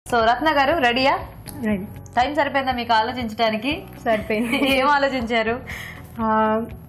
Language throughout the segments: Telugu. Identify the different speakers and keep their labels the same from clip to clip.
Speaker 1: సో రత్న గారు రెడీయా?
Speaker 2: రెడీ.
Speaker 1: టైం సరిపోయిందా మీకు ఆలోచించడానికి?
Speaker 2: సరిపోయింది.
Speaker 1: ఏం ఆలోచించారు?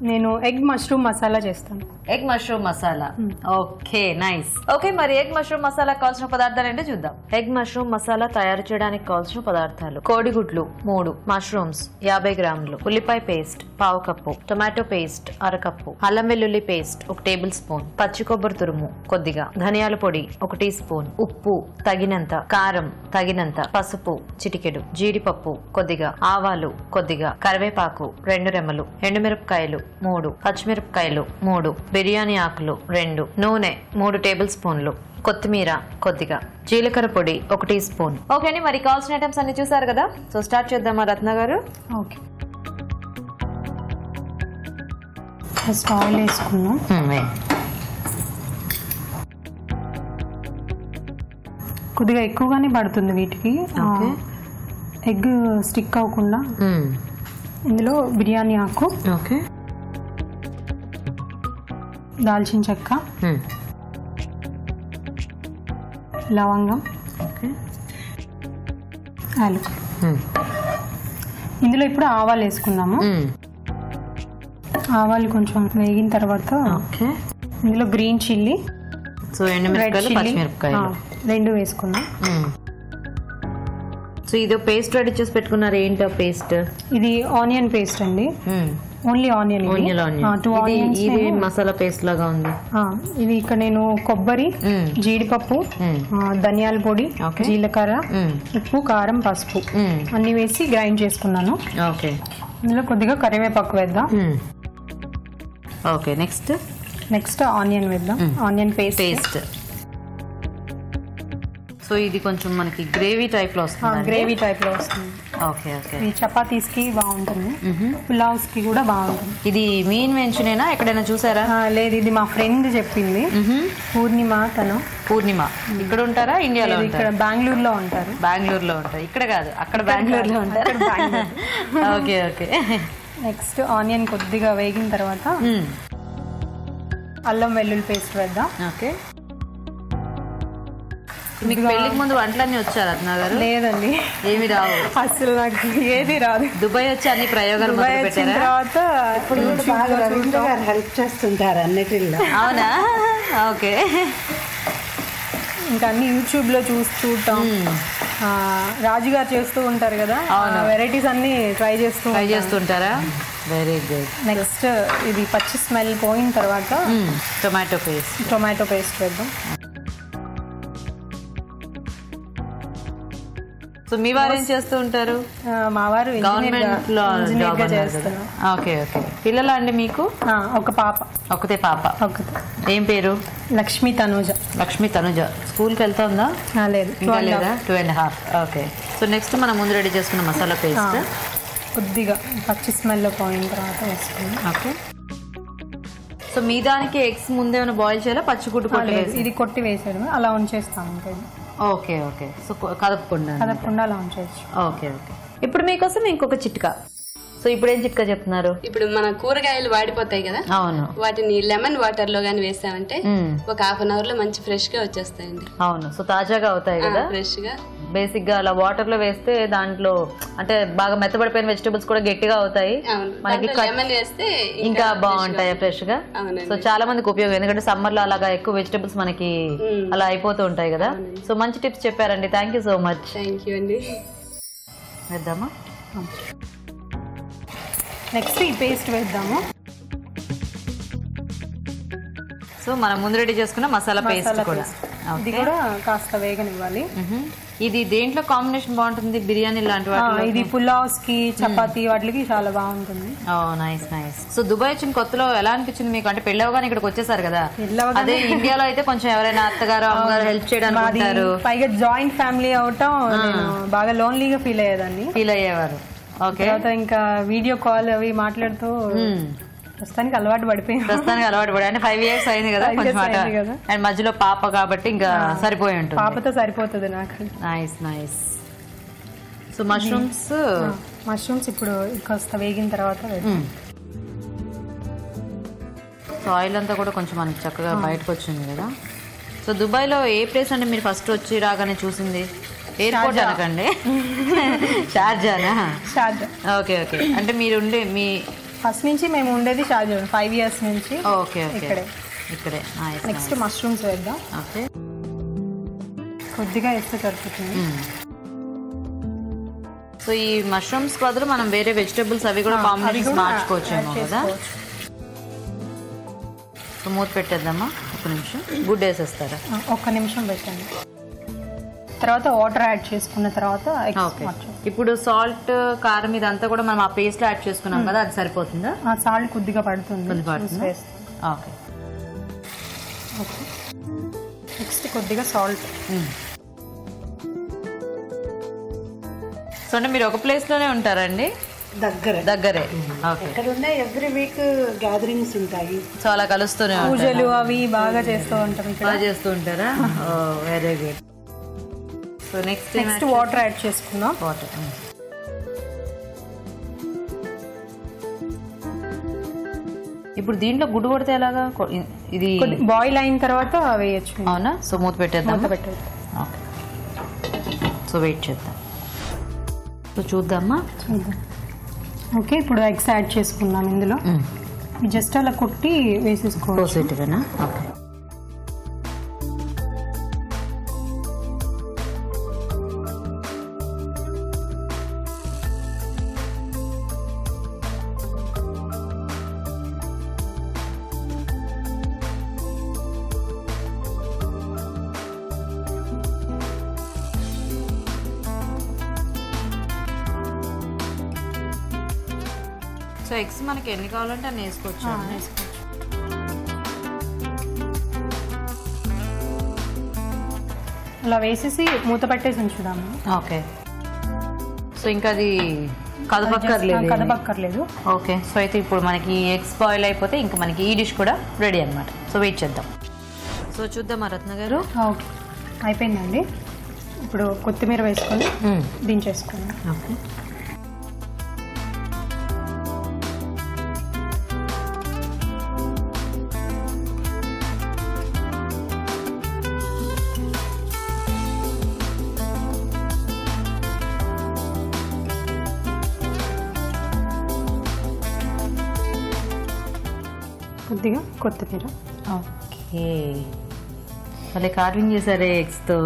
Speaker 2: నేను ఎగ్ మష్రూమ్ మసాలా చేస్తాను.
Speaker 1: Egg mushroom masala. Okay, nice. Okay, మరి ఎగ్ మష్రూమ్ మసాలా కావాల్సిన పదార్థాలు ఏంటో చూద్దాం. ఎగ్ మష్రూమ్ మసాలా తయారు చేయడానికి కావాల్సిన పదార్థాలు: కోడిగుడ్లు 3, మష్రూమ్స్ 50 గ్రాములు, ఉల్లిపాయ paste 1/2 cup, tomato paste 1/2 cup, అల్లం వెల్లుల్లి పేస్ట్ 1 టేబుల్ స్పూన్, పచ్చి కొబ్బరి తురుము కొద్దిగా, ధనియాల పొడి 1 టీ స్పూన్, ఉప్పు తగినంత, కారం తగినంత, పసుపు చిటికెడు, జీడిపప్పు కొద్దిగా, ఆవాలు కొద్దిగా, కరివేపాకు 2 రెమ్మలు, ఎండుమిరపకాయలు 3, పచ్చిమిరపకాయలు 3, బిర్యానీ ఆకులు 2, నూనె 3 టేబుల్ స్పూన్లు, కొత్తిమీర కొద్దిగా, జీలకర్ర పొడి 1 టీ స్పూన్. ఓకే అండి, మరి కావాల్సిన ఐటమ్స్ అన్ని చూసారు కదా. సో స్టార్ట్ చేద్దామా రత్న గారు?
Speaker 2: ఓకే, ఫస్ట్ ఆయిల్ వేసుకున్నాం. కొద్దిగా ఎక్కువగానే పడుతుంది వీటికి. ఎగ్ స్టిక్ అవ్వకుండా ఇందులో బిర్యానీ ఆకు,
Speaker 1: ఓకే,
Speaker 2: దాల్చిన చెక్క, లవంగం, యాలకులు. ఇందులో ఇప్పుడు ఆవాలు వేసుకుందాము. ఆవాలు కొంచెం వేగిన తర్వాత ఇందులో గ్రీన్ చిల్లీ, రెడ్ చిల్లీ 2 వేసుకున్నాం.
Speaker 1: సో ఇది పేస్ట్ రెడీ చేసి పెట్టుకున్నారు. ఏంటో పేస్ట్? ఇది
Speaker 2: ఆనియన్ పేస్ట్ అండి. Only onion.
Speaker 1: ఇది మసాలా పేస్ట్ లాగా ఉంది.
Speaker 2: ఇది ఇక్కడ నేను కొబ్బరి, జీడిపప్పు, ధనియాల పొడి, జీలకర్ర, ఉప్పు, కారం, పసుపు అన్ని వేసి గ్రైండ్ చేసుకున్నాను.
Speaker 1: ఓకే,
Speaker 2: ఇందులో కొద్దిగా కరివేపాకు వేద్దాం.
Speaker 1: ఓకే,
Speaker 2: నెక్స్ట్ ఆనియన్ వేద్దాం. Onion paste.
Speaker 1: సో ఇది కొంచెం మనకి గ్రేవీ టైప్ లో వస్తుంది.
Speaker 2: గ్రేవీ టైప్ లో వస్తుంది.
Speaker 1: Okay okay.
Speaker 2: ఇది చపాతీస్ కి బాగుంటుంది, పులావ్స్ కి కూడా బాగుంటుంది.
Speaker 1: ఇది మీ ఇన్వెన్షనేనా? ఎక్కడైనా చూసారా?
Speaker 2: లేదు, ఇది మా ఫ్రెండ్ చెప్పింది. పూర్ణిమ.
Speaker 1: పూర్ణిమ ఇక్కడ ఉంటారా? ఇండియాలో?
Speaker 2: ఇక్కడ బెంగళూరులో ఉంటారు.
Speaker 1: బెంగళూరులో ఉంటారు, ఇక్కడ కాదు, అక్కడ బెంగళూరులో ఉంటారు. Okay okay.
Speaker 2: నెక్స్ట్ ఆనియన్ కొద్దిగా వేగిన తర్వాత అల్లం వెల్లుల్లి పేస్ట్ వేద్దాం.
Speaker 1: ఓకే. మీకు పెళ్లికి ముందు వంటలన్నీ వచ్చారు రత్న గారు?
Speaker 2: లేదండి,
Speaker 1: ఏమి రావు
Speaker 2: అసలు. నాకు ఏది రాదు.
Speaker 1: దుబాయ్ వచ్చి అన్ని ప్రయోగాలు
Speaker 2: పెట్టిన తర్వాత
Speaker 3: హెల్ప్ చేస్తుంటారు అన్నిటిలో.
Speaker 1: అవునా? ఓకే.
Speaker 2: ఇంకా అన్ని యూట్యూబ్ లో చూడటం. రాజుగారు చేస్తూ ఉంటారు కదా, వెరైటీస్ అన్ని ట్రై చేస్తుంటారా?
Speaker 1: Very good.
Speaker 2: నెక్స్ట్ ఇది పచ్చి స్మెల్ పోయిన తర్వాత టొమాటో పేస్ట్ వేద్దాం.
Speaker 1: సో మీ వారు ఏం చేస్తూ ఉంటారు?
Speaker 2: మా వారు
Speaker 1: గవర్నమెంట్ లో జాబ్
Speaker 2: చేస్తారు.
Speaker 1: Okay okay. పిల్లలు అండి మీకు?
Speaker 2: ఒక పాప.
Speaker 1: ఒకతే పాప. ఏం పేరు?
Speaker 2: లక్ష్మీ తనుజ.
Speaker 1: లక్ష్మీ తనుజ స్కూల్కి వెళ్తుందా?
Speaker 2: లేదు,
Speaker 1: 2.5. ఓకే. సో నెక్స్ట్ మనం ముందు రెడీ చేసుకున్న మసాలా పేస్ట్
Speaker 2: కొద్దిగా పచ్చి స్మెల్ పోయిన తర్వాత వేసుకున్నాం.
Speaker 1: ఓకే. సో మీ దానికి ఎగ్స్ ముందేమైనా బాయిల్ చేయాలా? పచ్చిగుడ్డు కొట్టి
Speaker 2: ఇది కొట్టి వేసేయడం, అలా ఉంచేస్తాం.
Speaker 1: Okay okay. సో కదపకుండా
Speaker 2: అలా ఉంచేయచ్చు.
Speaker 1: Okay okay. ఇప్పుడు మీకోసం ఇంకొక చిట్కా. సో ఇప్పుడు ఏం చిట్కా చెప్తున్నారు?
Speaker 4: ఇప్పుడు మన కూరగాయలు వాడిపోతాయి కదా,
Speaker 1: అవును,
Speaker 4: వాటిని లెమన్ వాటర్ లో గానీ వేసామంటే ఒక 1/2 అవర్ లో మంచి ఫ్రెష్ గా వచ్చేస్తాయండి.
Speaker 1: అవును, సో తాజాగా అవుతాయి కదా
Speaker 4: ఫ్రెష్ గా.
Speaker 1: బేసిక్ గా అలా వాటర్ లో వేస్తే దాంట్లో అంటే బాగా మెత్తబడిపోయిన వెజిటబుల్స్ కూడా గట్టిగా అవుతాయి. మనకి
Speaker 4: లెమన్ వేస్తే
Speaker 1: ఇంకా బాగుంటాయి ఫ్రెష్ గా. సో చాలా మందికి ఉపయోగం, ఎందుకంటే సమ్మర్ లో అలాగా ఎక్కువ వెజిటబుల్స్ మనకి అలా అయిపోతూ ఉంటాయి కదా. సో మంచి టిప్స్ చెప్పారండి, thank you so much.
Speaker 4: Thank you అండి.
Speaker 1: వేద్దామా?
Speaker 2: నెక్స్ట్ ఈ పేస్ట్ వేద్దాము.
Speaker 1: సో మనం ముందు రెడీ చేసుకున్న మసాలా పేస్ట్ కూడా,
Speaker 2: ఇది కూడా కాస్త వేగనివ్వాలి.
Speaker 1: ఇది దేంట్లో కాంబినేషన్ బాగుంటుంది? బిర్యానీ లాంటి వాటిలో?
Speaker 2: ఇది పులావ్స్ కి, చపాతీ వాటికి చాలా బాగుంటుంది.
Speaker 1: Nice nice. సో దుబాయ్ వచ్చిన కొత్తలో ఎలా అనిపించింది మీకు? అంటే పెళ్ళవగానే ఇక్కడికి వచ్చేసారు కదా, అదే ఇండియాలో అయితే కొంచెం ఎవరైనా అత్తగారు అమ్మగారు హెల్ప్ చేయడానికి,
Speaker 2: పైగా జాయింట్ ఫ్యామిలీ అవటం బాగా లోన్లీగా ఫీల్
Speaker 1: అయ్యేవారు. ఓకే.
Speaker 2: తర్వాత ఇంకా వీడియో కాల్ అవి మాట్లాడుతూ ప్రస్తుతానికి అలవాటు పడి
Speaker 1: అంటే 5 years అయింది కదా కొంచెం. అండ్ మధ్యలో పాప కాబట్టి ఇంకా సరిపోయి ఉంటుంది.
Speaker 2: పాపతో సరిపోతుంది నాకు.
Speaker 1: Nice nice. సో మష్రూమ్స్
Speaker 2: ఇప్పుడు కాస్త వేగిన తర్వాత
Speaker 1: సో ఆయిల్ అంతా కూడా కొంచెం మనకి చక్కగా బయటకు వచ్చింది కదా. సో దుబాయ్లో ఏ ప్లేస్ అంటే మీరు ఫస్ట్ వచ్చి రాగానే చూసింది? ఎయిర్పోర్ట్ అనకండి, షార్జానా?
Speaker 2: షార్జా.
Speaker 1: ఓకే ఓకే, అంటే మీరు ఉండే మీ
Speaker 2: ఫస్ట్ నుంచి మేము ఉండేది షార్జా 5 years నుంచి.
Speaker 1: ఓకే ఓకే,
Speaker 2: ఇక్కడే.
Speaker 1: ఇక్కడే.
Speaker 2: నెక్స్ట్ మష్రూమ్స్ వేద్దాం.
Speaker 1: ఓకే,
Speaker 2: కొద్దిగా వేస్తే సరిపోతుంది.
Speaker 1: సో ఈ మష్రూమ్స్ బదులు మనం వేరే వెజిటేబుల్స్ అవి కూడా కాంబినేషన్స్ మార్చుకోవచ్చేమో కదా. సో మూత పెట్టేద్దామా? ఒక నిమిషం. గుడ్ వేసేస్తారా?
Speaker 2: ఒక్క నిమిషం పెట్టండి. తర్వాత వాటర్ యాడ్ చేసుకున్న తర్వాత
Speaker 1: ఓకే. ఇప్పుడు సాల్ట్, కారం ఇదంతా కూడా మనం ఆ పేస్ట్ లో యాడ్ చేసుకున్నాం కదా, అది సరిపోతుందా?
Speaker 2: సాల్ట్ కొద్దిగా పడుతుంది.
Speaker 1: ఓకే.
Speaker 2: నెక్స్ట్ కొద్దిగా సాల్ట్.
Speaker 1: సో అంటే మీరు ఒక ప్లేస్ లోనే ఉంటారండి? దగ్గరే.
Speaker 3: ఎవ్రీ వీక్ గ్యాదరింగ్స్ ఉంటాయి.
Speaker 1: సో అలా కలుస్తూనే
Speaker 2: పూజలు అవి బాగా చేస్తూ ఉంటాం.
Speaker 1: బాగా చేస్తూ ఉంటారా? Very good. So next
Speaker 2: water add చేసుకుందాం.
Speaker 1: వాటర్. ఇప్పుడు దీంట్లో గుడ్డు కొడితే ఎలాగా? ఇది
Speaker 2: బాయిల్ అయిన తర్వాత వేయచ్చు.
Speaker 1: అవునా? సో మూత పెట్టేద్దాం.
Speaker 2: ఓకే.
Speaker 1: సో వెయిట్ చేద్దాం. సో చూద్దామా?
Speaker 2: ఓకే, ఇప్పుడు ఎగ్స్ యాడ్ చేసుకుందాం ఇందులో. జస్ట్ అలా కొట్టి వేసేసుకోవచ్చు.
Speaker 1: ఓకే. సో ఎగ్స్ మనకి ఎన్ని కావాలంటే అన్ని వేసుకోవచ్చు.
Speaker 2: అలా వేసేసి మూత పెట్టేసి ఉంచుదాము.
Speaker 1: ఓకే. సో ఇంకా అది కదపక్కర్లేదు. ఓకే. సో అయితే ఇప్పుడు మనకి ఎగ్స్ బాయిల్ అయిపోతే ఇంకా మనకి ఈ డిష్ కూడా రెడీ అనమాట. సో వెయిట్ చేద్దాం. సో చూద్దామా రత్న గారు?
Speaker 2: ఓకే, అయిపోయిందండి. ఇప్పుడు కొత్తిమీర వేసుకొని దించేసుకుందాం.
Speaker 1: ఓకే.
Speaker 2: కొద్దిగా కొత్తిమీర.
Speaker 1: ఓకే, మళ్ళీ కార్వింగ్ చేశారే ఎగ్స్తో.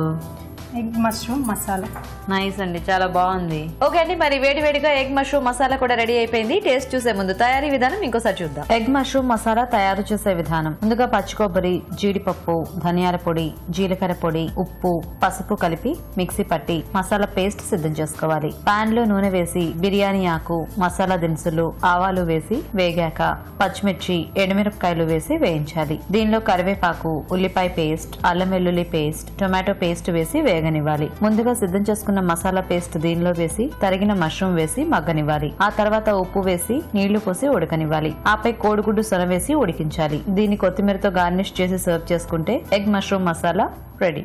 Speaker 2: Egg mushroom masala.
Speaker 1: నైస్ అండి, చాలా బాగుంది. ఓకే అండి, మరి వేడివేడిగా ఎగ్ మష్రూమ్ మసాలా కూడా రెడీ అయిపోయింది. టేస్ట్ చూసే ముందు తయారీ విధానం ఇంకోసారి చూద్దాం. ఎగ్ మష్రూమ్ మసాలా తయారు చేసే విధానం: ముందుగా పచ్చి కొబ్బరి, జీడిపప్పు, ధనియాల పొడి, జీలకర్ర పొడి, ఉప్పు, పసుపు కలిపి మిక్సీ పట్టి మసాలా పేస్ట్ సిద్ధం చేసుకోవాలి. పాన్ లో నూనె వేసి బిర్యానీ ఆకు, మసాలా దినుసులు, ఆవాలు వేసి వేగాక పచ్చిమిర్చి, ఎండుమిరపకాయలు వేసి వేయించాలి. దీనిలో కరివేపాకు, ఉల్లిపాయ పేస్ట్, అల్లం వెల్లుల్లి పేస్ట్, టొమాటో పేస్ట్ వేసి వేగనివ్వాలి. ముందుగా సిద్ధం చేసుకున్న మసాలా పేస్ట్ దీనిలో వేసి తరిగిన మష్రూమ్ వేసి మగ్గనివ్వాలి. ఆ తర్వాత ఉప్పు వేసి నీళ్లు పోసి ఉడకనివ్వాలి. ఆపై కోడిగుడ్డు సొన వేసి ఉడికించాలి. దీన్ని కొత్తిమీరతో గార్నిష్ చేసి సర్వ్ చేసుకుంటే ఎగ్ మష్రూమ్ మసాలా రెడీ.